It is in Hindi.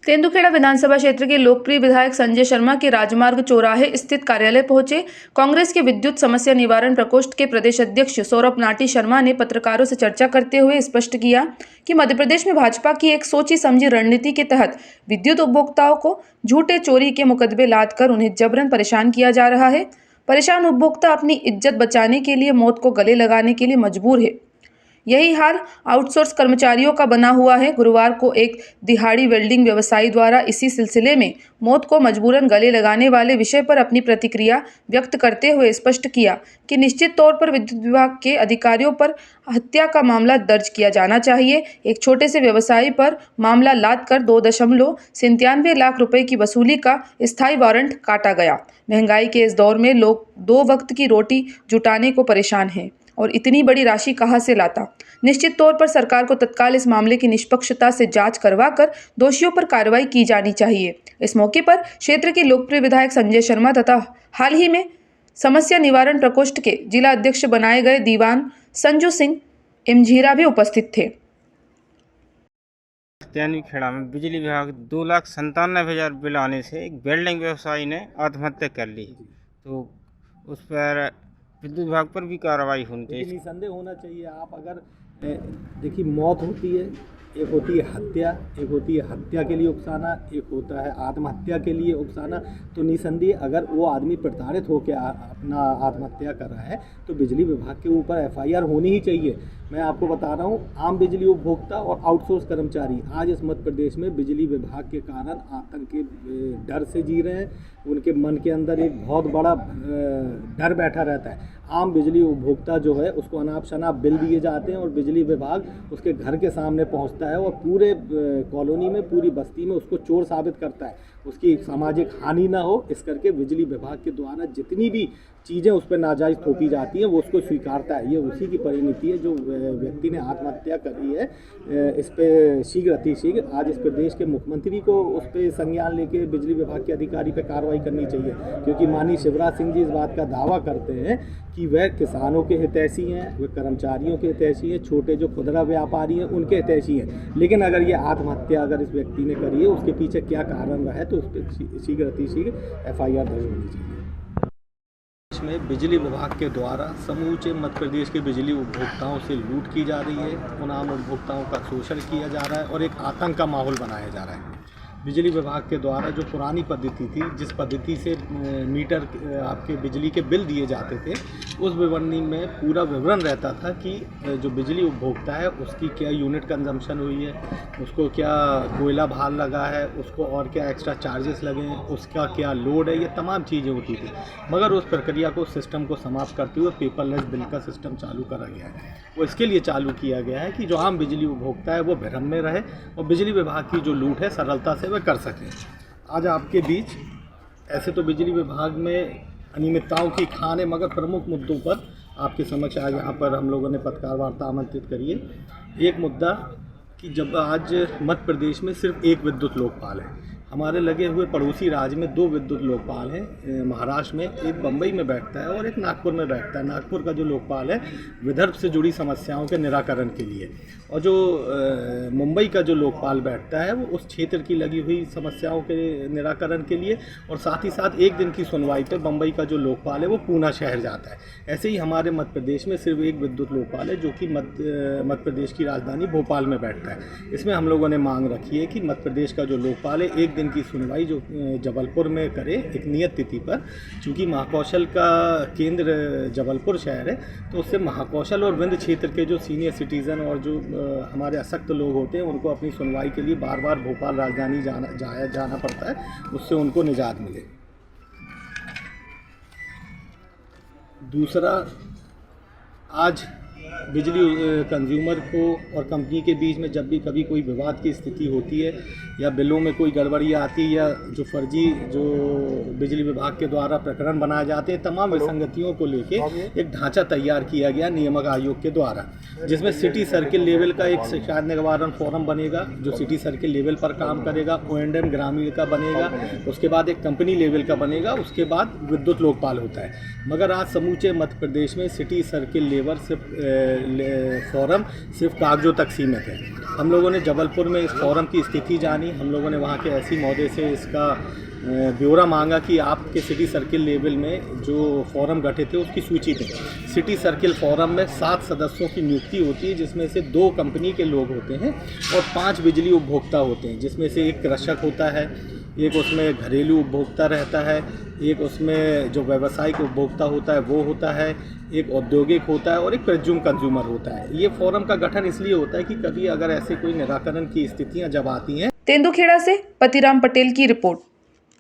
तेंदुखेड़ा विधानसभा क्षेत्र के लोकप्रिय विधायक संजय शर्मा के राजमार्ग चौराहे स्थित कार्यालय पहुंचे। कांग्रेस के विद्युत समस्या निवारण प्रकोष्ठ के प्रदेश अध्यक्ष सौरभ नाटी शर्मा ने पत्रकारों से चर्चा करते हुए स्पष्ट किया कि मध्य प्रदेश में भाजपा की एक सोची समझी रणनीति के तहत विद्युत उपभोक्ताओं को झूठे चोरी के मुकदमे लादकर उन्हें जबरन परेशान किया जा रहा है। परेशान उपभोक्ता अपनी इज्जत बचाने के लिए मौत को गले लगाने के लिए मजबूर है। यही हाल आउटसोर्स कर्मचारियों का बना हुआ है। गुरुवार को एक दिहाड़ी वेल्डिंग व्यवसायी द्वारा इसी सिलसिले में मौत को मजबूरन गले लगाने वाले विषय पर अपनी प्रतिक्रिया व्यक्त करते हुए स्पष्ट किया कि निश्चित तौर पर विद्युत विभाग के अधिकारियों पर हत्या का मामला दर्ज किया जाना चाहिए। एक छोटे से व्यवसायी पर मामला लादकर 2.97 लाख रुपए की वसूली का स्थायी वारंट काटा गया। महंगाई के इस दौर में लोग 2 वक्त की रोटी जुटाने को परेशान हैं और इतनी बड़ी राशि कहां से लाता। निश्चित तौर पर सरकार को तत्काल इस मामले की निष्पक्षता से जांच करवाकर दोषियों पर कार्रवाई की जानी चाहिए। इस मौके पर क्षेत्र के लोकप्रिय विधायक संजय शर्मा तथा हाल ही में समस्या निवारण प्रकोष्ठ के जिला अध्यक्ष बनाए गए दीवान संजू सिंह इमझीरा भी उपस्थित थे। तेंदुखेड़ा में बिजली विभाग 2,97,000 बिल आने से एक वेल्डिंग व्यवसायी ने आत्महत्या कर ली, तो उस पर विद्युत विभाग पर भी कार्रवाई होनी चाहिए। निसंदेह होना चाहिए। आप अगर देखिए, मौत होती है, एक होती है हत्या, एक होती है हत्या के लिए उकसाना, एक होता है आत्महत्या के लिए उकसाना। तो निसंदेह अगर वो आदमी प्रताड़ित होकर अपना आत्महत्या कर रहा है तो बिजली विभाग के ऊपर FIR होनी ही चाहिए। मैं आपको बता रहा हूँ, आम बिजली उपभोक्ता और आउटसोर्स कर्मचारी आज इस मध्य प्रदेश में बिजली विभाग के कारण आतंक के डर से जी रहे हैं। उनके मन के अंदर एक बहुत बड़ा डर बैठा रहता है। आम बिजली उपभोक्ता जो है उसको अनाप शनाप बिल दिए जाते हैं और बिजली विभाग उसके घर के सामने पहुंचता है और पूरे कॉलोनी में, पूरी बस्ती में उसको चोर साबित करता है। उसकी सामाजिक हानि ना हो इस करके बिजली विभाग के द्वारा जितनी भी चीज़ें उस पर नाजायज़ थोपी जाती हैं वो उसको स्वीकारता है। ये उसी की परिणति है जो व्यक्ति ने आत्महत्या करी है। इस पर शीघ्र अतिशीघ्र आज इस प्रदेश के मुख्यमंत्री को उस पर संज्ञान लेके बिजली विभाग के अधिकारी पर कार्रवाई करनी चाहिए, क्योंकि माननीय शिवराज सिंह जी इस बात का दावा करते हैं कि वह किसानों के हितैषी हैं, वह कर्मचारियों के हितैषी हैं, छोटे जो खुदरा व्यापारी हैं उनके हितैषी हैं। लेकिन अगर ये आत्महत्या अगर इस व्यक्ति ने करी है, उसके पीछे क्या कारण रहा है, तो उस पर शीघ्र अतिशीघ्र FIR दर्ज होनी चाहिए। में बिजली विभाग के द्वारा समूचे मध्य प्रदेश के बिजली उपभोक्ताओं से लूट की जा रही है, उन आम उपभोक्ताओं का शोषण किया जा रहा है और एक आतंक का माहौल बनाया जा रहा है। बिजली विभाग के द्वारा जो पुरानी पद्धति थी, जिस पद्धति से मीटर आपके बिजली के बिल दिए जाते थे, उस विवरणी में पूरा विवरण रहता था कि जो बिजली उपभोक्ता है उसकी क्या यूनिट कंजम्पशन हुई है, उसको क्या कोयला भार लगा है, उसको और क्या एक्स्ट्रा चार्जेस लगे हैं, उसका क्या लोड है, ये तमाम चीज़ें होती थी। मगर उस प्रक्रिया को, सिस्टम को समाप्त करते हुए पेपरलेस बिल का सिस्टम चालू करा गया है। वो इसके लिए चालू किया गया है कि जो आम बिजली उपभोक्ता है वो भ्रम में रहे और बिजली विभाग की जो लूट है सरलता से वह कर सकें। आज आपके बीच ऐसे तो बिजली विभाग में अनियमितताओं की खान है, मगर प्रमुख मुद्दों पर आपके समक्ष आज यहाँ पर हम लोगों ने पत्रकार वार्ता आमंत्रित करी है। एक मुद्दा कि जब आज मध्य प्रदेश में सिर्फ एक विद्युत लोकपाल है, हमारे लगे हुए पड़ोसी राज्य में 2 विद्युत लोकपाल हैं। महाराष्ट्र में एक बम्बई में बैठता है और एक नागपुर में बैठता है। नागपुर का जो लोकपाल है विदर्भ से जुड़ी समस्याओं के निराकरण के लिए, और जो मुंबई का जो लोकपाल बैठता है वो उस क्षेत्र की लगी हुई समस्याओं के निराकरण के लिए, और साथ ही साथ एक दिन की सुनवाई पर बम्बई का जो लोकपाल है वो पूना शहर जाता है। ऐसे ही हमारे मध्य प्रदेश में सिर्फ एक विद्युत लोकपाल है जो कि मध्य प्रदेश की राजधानी भोपाल में बैठता है। इसमें हम लोगों ने मांग रखी है कि मध्य प्रदेश का जो लोकपाल है एक दिन की सुनवाई जो जबलपुर में करे एक नियत तिथि पर। चूँकि महाकौशल का केंद्र जबलपुर शहर है, तो उससे महाकौशल और विंध्य क्षेत्र के जो सीनियर सिटीज़न और जो हमारे अशक्त लोग होते हैं उनको अपनी सुनवाई के लिए बार बार भोपाल राजधानी जाना पड़ता है, उससे उनको निजात मिले। दूसरा, आज बिजली कंज्यूमर को और कंपनी के बीच में जब भी कभी कोई विवाद की स्थिति होती है या बिलों में कोई गड़बड़ी आती है या जो फर्जी जो बिजली विभाग के द्वारा प्रकरण बनाए जाते हैं, तमाम विसंगतियों को लेके एक ढांचा तैयार किया गया नियामक आयोग के द्वारा, जिसमें सिटी सर्किल लेवल का एक शिकायत निवारण फोरम बनेगा जो सिटी सर्किल लेवल पर काम करेगा, O&M ग्रामीण का बनेगा, उसके बाद एक कंपनी लेवल का बनेगा, उसके बाद विद्युत लोकपाल होता है। मगर आज समूचे मध्य प्रदेश में सिटी सर्किल लेवल सिर्फ फोरम सिर्फ कागजों तक सीमित है। हम लोगों ने जबलपुर में इस फोरम की स्थिति जानी। हम लोगों ने वहाँ के एससी महोदय से इसका ब्यौरा मांगा कि आपके सिटी सर्किल लेवल में जो फोरम गठित है उसकी सूची दें। सिटी सर्किल फोरम में 7 सदस्यों की नियुक्ति होती है, जिसमें से 2 कंपनी के लोग होते हैं और 5 बिजली उपभोक्ता होते हैं, जिसमें से एक कृषक होता है, एक उसमें घरेलू उपभोक्ता रहता है, एक उसमें जो व्यावसायिक उपभोक्ता होता है वो होता है, एक औद्योगिक होता है और एक प्रेज्यूम कंज्यूमर होता है। ये फोरम का गठन इसलिए होता है कि कभी अगर ऐसे कोई निराकरण की स्थितियां जब आती हैं। तेंदुखेड़ा से पतिराम पटेल की रिपोर्ट।